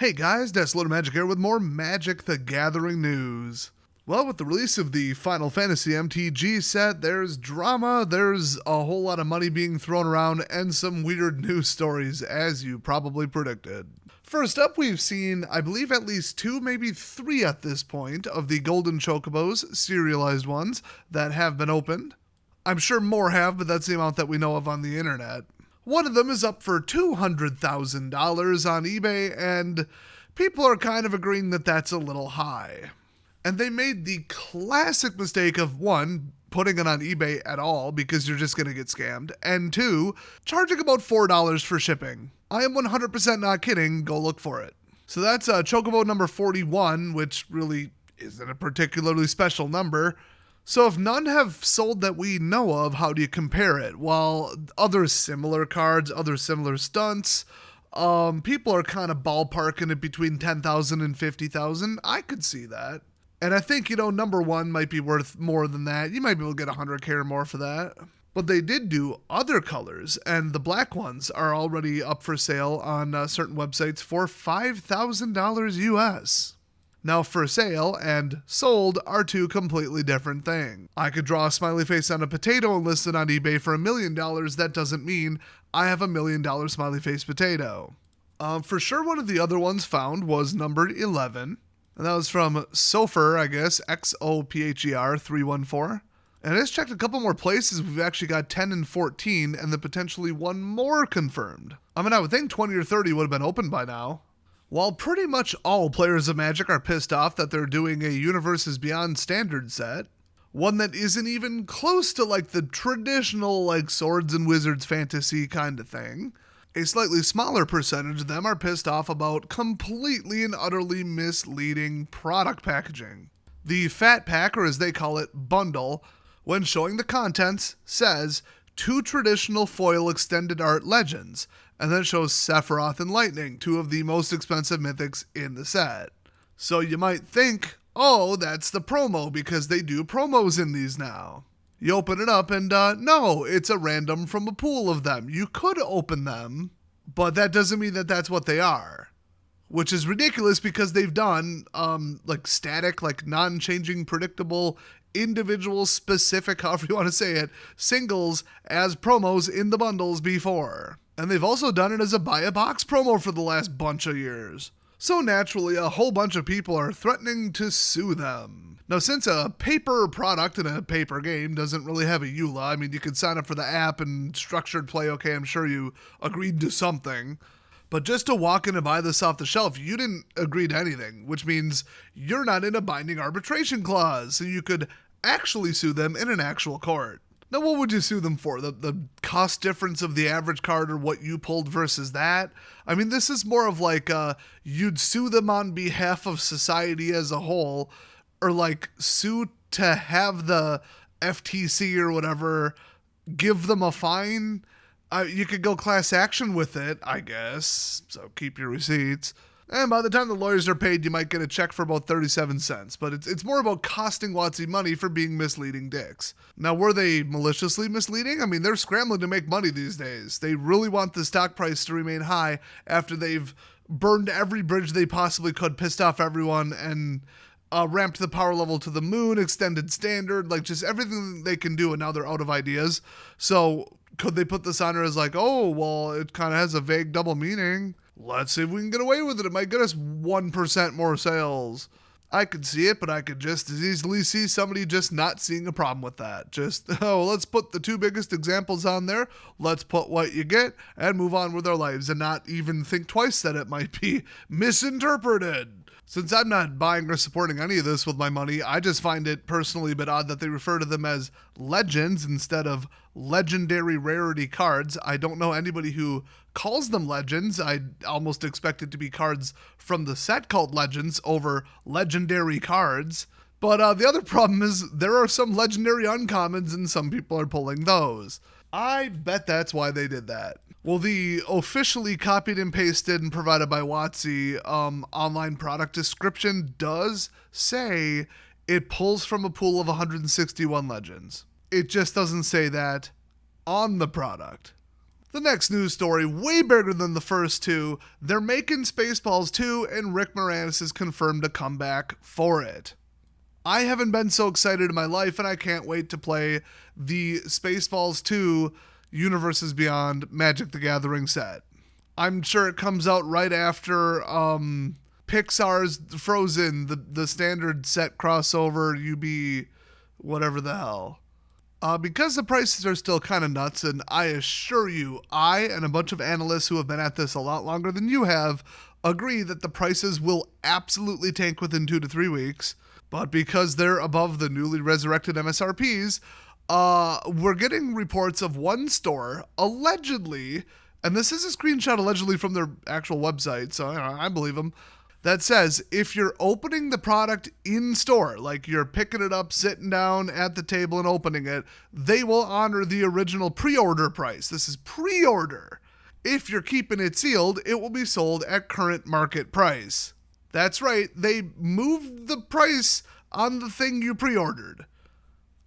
Hey guys, Desload Magic here with more Magic the Gathering news. Well, with the release of the Final Fantasy MTG set, there's drama, there's a whole lot of money being thrown around, and some weird news stories, as you probably predicted. First up, we've seen, I believe, at least 2, maybe 3 at this point, of the Golden Chocobos, serialized ones, that have been opened. I'm sure more have, but that's the amount that we know of on the internet. One of them is up for $200,000 on eBay, and people are kind of agreeing that that's a little high. And they made the classic mistake of, 1, putting it on eBay at all because you're just going to get scammed, and 2, charging about $4 for shipping. I am 100% not kidding, go look for it. So that's Chocobo number 41, which really isn't a particularly special number. So if none have sold that we know of, how do you compare it? While other similar cards, other similar stunts, people are kind of ballparking it between 10,000 and 50,000. I could see that. And I think, number 1 might be worth more than that. You might be able to get 100K or more for that. But they did do other colors, and the black ones are already up for sale on certain websites for $5,000 US. Now, for sale and sold are 2 completely different things. I could draw a smiley face on a potato and list it on eBay for $1 million. That doesn't mean I have $1 million smiley face potato. For sure, one of the other ones found was numbered 11. And that was from Sopher, I guess, XOPHER 314. And it's checked a couple more places. We've actually got 10 and 14, and then potentially 1 more confirmed. I mean, I would think 20 or 30 would have been open by now. While pretty much all players of Magic are pissed off that they're doing a Universes Beyond standard set, one that isn't even close to like the traditional like Swords and Wizards fantasy kind of thing, a slightly smaller percentage of them are pissed off about completely and utterly misleading product packaging. The Fat Pack, or as they call it, bundle, when showing the contents, says 2 traditional foil extended art legends, and then it shows Sephiroth and Lightning, 2 of the most expensive mythics in the set. So you might think, oh, that's the promo, because they do promos in these now. You open it up and no, it's a random from a pool of them. You could open them, but that doesn't mean that that's what they are. Which is ridiculous because they've done like static, like non-changing, predictable, individual, specific, however you want to say it, singles as promos in the bundles before. And they've also done it as a buy a box promo for the last bunch of years. So naturally, a whole bunch of people are threatening to sue them. Now, since a paper product in a paper game doesn't really have a EULA, I mean, you could sign up for the app and structured play, okay, I'm sure you agreed to something. But just to walk in and buy this off the shelf, you didn't agree to anything, which means you're not in a binding arbitration clause, so you could actually sue them in an actual court. Now, what would you sue them for? The cost difference of the average card or what you pulled versus that? I mean, this is more of like you'd sue them on behalf of society as a whole, or like sue to have the FTC or whatever give them a fine. You could go class action with it, I guess, so keep your receipts. And by the time the lawyers are paid, you might get a check for about 37 cents. But it's more about costing WOTC money for being misleading dicks. Now, were they maliciously misleading? I mean, they're scrambling to make money these days. They really want the stock price to remain high after they've burned every bridge they possibly could, pissed off everyone, and ramped the power level to the moon, extended standard, like just everything they can do, and now they're out of ideas. So could they put this on her as like, oh, well, it kind of has a vague double meaning. Let's see if we can get away with it. It might get us 1% more sales. I could see it, but I could just as easily see somebody just not seeing a problem with that. Just, oh, let's put the 2 biggest examples on there. Let's put what you get and move on with our lives and not even think twice that it might be misinterpreted. Since I'm not buying or supporting any of this with my money, I just find it personally a bit odd that they refer to them as legends instead of legendary rarity cards. I don't know anybody who calls them legends. I almost expect it to be cards from the set called Legends over legendary cards. But the other problem is there are some legendary uncommons and some people are pulling those. I bet that's why they did that. Well, the officially copied and pasted and provided by WOTC online product description does say it pulls from a pool of 161 legends. It just doesn't say that on the product. The next news story, way bigger than the first two, they're making Spaceballs 2 and Rick Moranis is confirmed to come back for it. I haven't been so excited in my life, and I can't wait to play the Spaceballs 2 Universes Beyond Magic the Gathering set. I'm sure it comes out right after Pixar's Frozen, the standard set crossover, UB, whatever the hell. Because the prices are still kind of nuts, and I assure you, I and a bunch of analysts who have been at this a lot longer than you have agree that the prices will absolutely tank within 2 to 3 weeks. But because they're above the newly resurrected MSRPs, we're getting reports of one store allegedly, and this is a screenshot allegedly from their actual website, so I believe them, that says if you're opening the product in store, like you're picking it up, sitting down at the table and opening it, they will honor the original pre-order price. This is pre-order. If you're keeping it sealed, it will be sold at current market price. That's right, they moved the price on the thing you pre-ordered.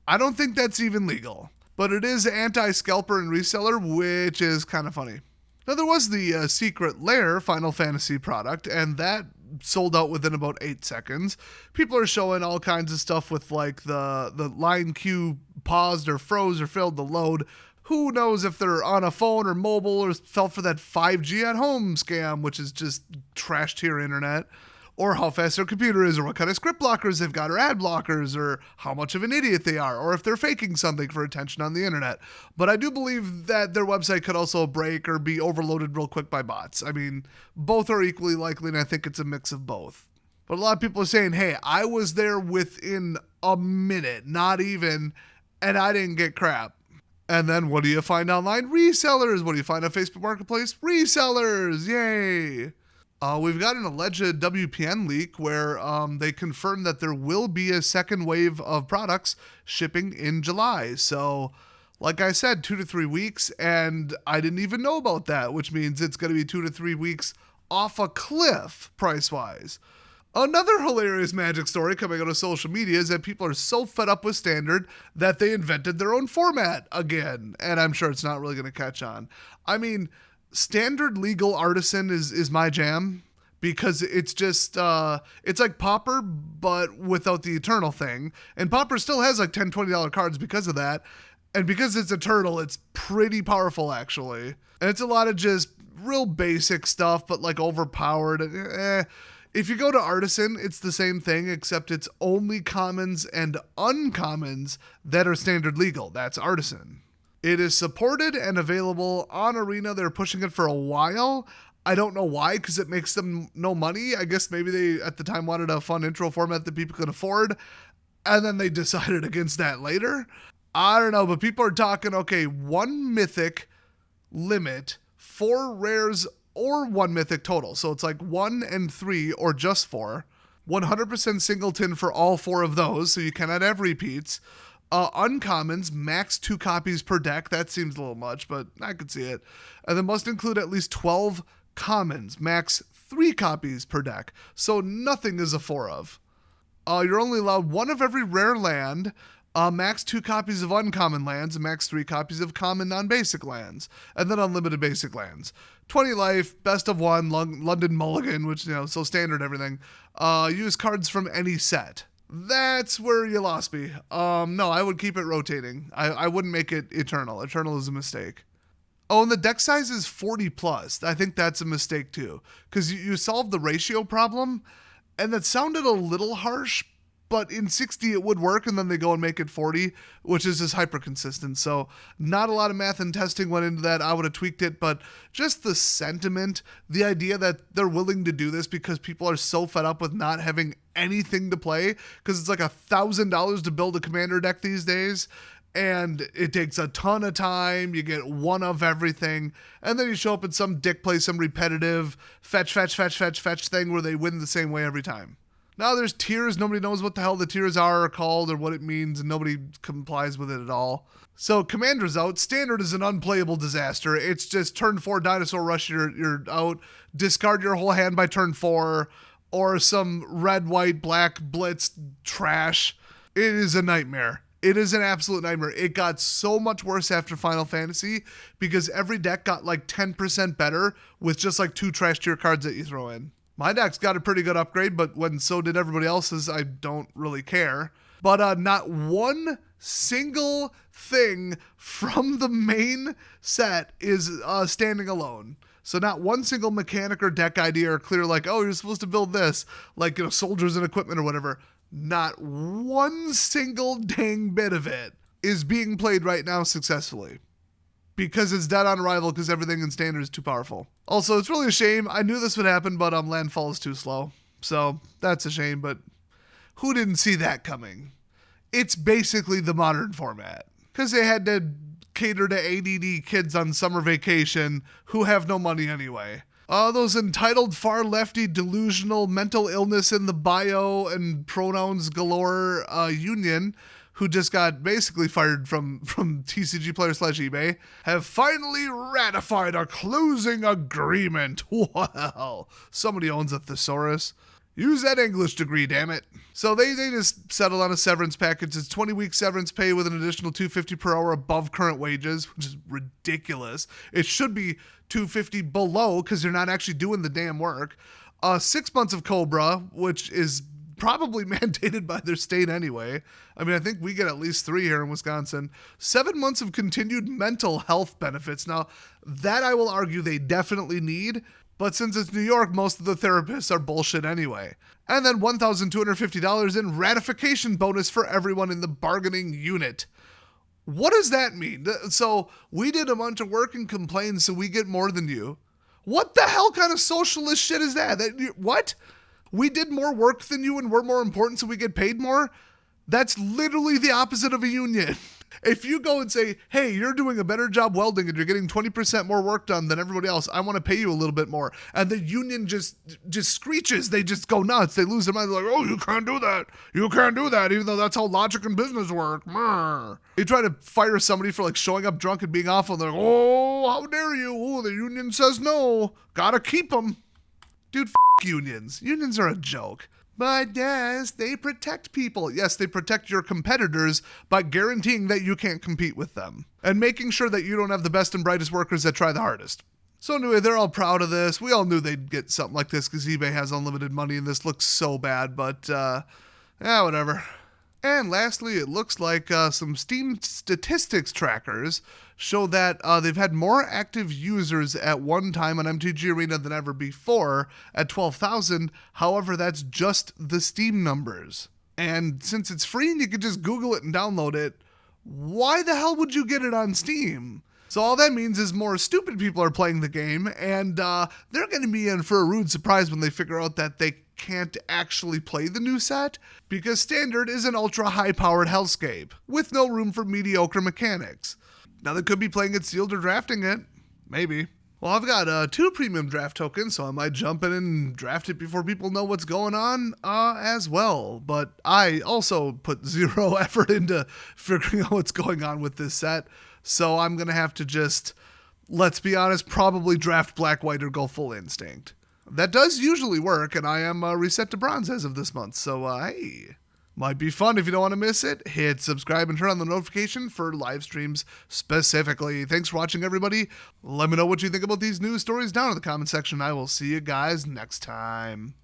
I don't think that's even legal, but it is anti-scalper and reseller, which is kind of funny. Now, there was the Secret Lair Final Fantasy product, and that sold out within about 8 seconds. People are showing all kinds of stuff with like the line queue paused or froze or failed to load. Who knows if they're on a phone or mobile or fell for that 5G at home scam, which is just trash tier internet, or how fast their computer is, or what kind of script blockers they've got, or ad blockers, or how much of an idiot they are, or if they're faking something for attention on the internet. But I do believe that their website could also break or be overloaded real quick by bots. I mean, both are equally likely, and I think it's a mix of both. But a lot of people are saying, hey, I was there within a minute, not even, and I didn't get crap. And then what do you find online? Resellers. What do you find on Facebook Marketplace? Resellers. Yay. We've got an alleged WPN leak where they confirmed that there will be a second wave of products shipping in July. So, like I said, 2 to 3 weeks, and I didn't even know about that, which means it's going to be 2 to 3 weeks off a cliff price-wise. Another hilarious Magic story coming out of social media is that people are so fed up with Standard that they invented their own format again, and I'm sure it's not really going to catch on. I mean, Standard Legal Artisan is my jam because it's just, it's like Pauper, but without the Eternal thing. And Pauper still has like $10, $20 cards because of that. And because it's Eternal, it's pretty powerful, actually. And it's a lot of just real basic stuff, but like overpowered. If you go to Artisan, it's the same thing, except it's only commons and uncommons that are Standard Legal. That's Artisan. It is supported and available on Arena. They're pushing it for a while. I don't know why, because it makes them no money. I guess maybe they, at the time, wanted a fun intro format that people could afford, and then they decided against that later. I don't know, but people are talking, okay, 1 mythic limit, 4 rares, or 1 mythic total. So it's like 1 and 3, or just 4. 100% singleton for all 4 of those, so you cannot have repeats. Uncommons, max 2 copies per deck. That seems a little much, but I could see it. And then must include at least 12 commons, max 3 copies per deck. So nothing is a 4 of. You're only allowed 1 of every rare land, max 2 copies of uncommon lands, and max 3 copies of common non-basic lands, and then unlimited basic lands. 20 life, best of 1, London Mulligan, which, so standard everything. Use cards from any set. That's where you lost me. No, I would keep it rotating. I wouldn't make it Eternal. Eternal is a mistake. Oh, and the deck size is 40 plus. I think that's a mistake too. Because you solved the ratio problem, and that sounded a little harsh, but in 60 it would work, and then they go and make it 40, which is just hyper consistent. So not a lot of math and testing went into that. I would have tweaked it, but just the sentiment, the idea that they're willing to do this because people are so fed up with not having anything to play, because it's like $1,000 to build a commander deck these days, and it takes a ton of time. You get 1 of everything, and then you show up and some dick plays some repetitive fetch thing where they win the same way every time. Now there's tiers. Nobody knows what the hell the tiers are called or what it means, and nobody complies with it at all. So Commander's out. Standard is an unplayable disaster. It's just turn 4 Dinosaur Rush, you're out. Discard your whole hand by turn 4, or some red, white, black blitz trash. It is a nightmare. It is an absolute nightmare. It got so much worse after Final Fantasy because every deck got like 10% better with just like 2 trash tier cards that you throw in. My deck's got a pretty good upgrade, but when so did everybody else's, I don't really care. But not one single thing from the main set is standing alone. So not one single mechanic or deck idea or clear like, oh, you're supposed to build this, like, you know, soldiers and equipment or whatever. Not one single dang bit of it is being played right now successfully. Because it's dead on arrival because everything in standard is too powerful. Also, it's really a shame. I knew this would happen, but landfall is too slow. So that's a shame, but who didn't see that coming? It's basically the modern format. Because they had to cater to ADD kids on summer vacation who have no money anyway. Those entitled far lefty delusional mental illness in the bio and pronouns galore union who just got basically fired from TCG Player / eBay, have finally ratified a closing agreement. Wow. Somebody owns a thesaurus. Use that English degree, damn it. So they just settled on a severance package. It's 20-week severance pay with an additional $250 per hour above current wages, which is ridiculous. It should be $250 below because you're not actually doing the damn work. 6 months of Cobra, which is probably mandated by their state anyway. I mean, I think we get at least 3 here in Wisconsin. 7 months of continued mental health benefits. Now, that I will argue they definitely need, but since it's New York, most of the therapists are bullshit anyway. And then $1,250 in ratification bonus for everyone in the bargaining unit. What does that mean? So we did a bunch of work and complained, so we get more than you. What the hell kind of socialist shit is that? What? We did more work than you and we're more important, so we get paid more? That's literally the opposite of a union. If you go and say, hey, you're doing a better job welding and you're getting 20% more work done than everybody else, I want to pay you a little bit more. And the union just screeches. They just go nuts. They lose their mind. They're like, oh, you can't do that. You can't do that, even though that's how logic and business work. You try to fire somebody for like showing up drunk and being awful. And they're like, oh, how dare you? Oh, the union says no. Gotta keep them. Dude, unions. Unions are a joke. But yes, they protect people. Yes, they protect your competitors by guaranteeing that you can't compete with them and making sure that you don't have the best and brightest workers that try the hardest. So anyway, they're all proud of this. We all knew they'd get something like this because eBay has unlimited money and this looks so bad, but whatever. And lastly, it looks like some Steam statistics trackers show that they've had more active users at one time on MTG Arena than ever before at 12,000. However, that's just the Steam numbers. And since it's free and you can just Google it and download it, why the hell would you get it on Steam? So all that means is more stupid people are playing the game, and they're going to be in for a rude surprise when they figure out that they can't actually play the new set, because Standard is an ultra-high-powered hellscape, with no room for mediocre mechanics. Now they could be playing it sealed or drafting it. Maybe. Well, I've got 2 premium draft tokens, so I might jump in and draft it before people know what's going on as well. But I also put 0 effort into figuring out what's going on with this set, so I'm going to have to just, let's be honest, probably draft black, white, or go full instinct. That does usually work, and I am reset to bronze as of this month, so hey, might be fun. If you don't want to miss it, hit subscribe and turn on the notification for live streams specifically. Thanks for watching, everybody. Let me know what you think about these news stories down in the comment section. I will see you guys next time.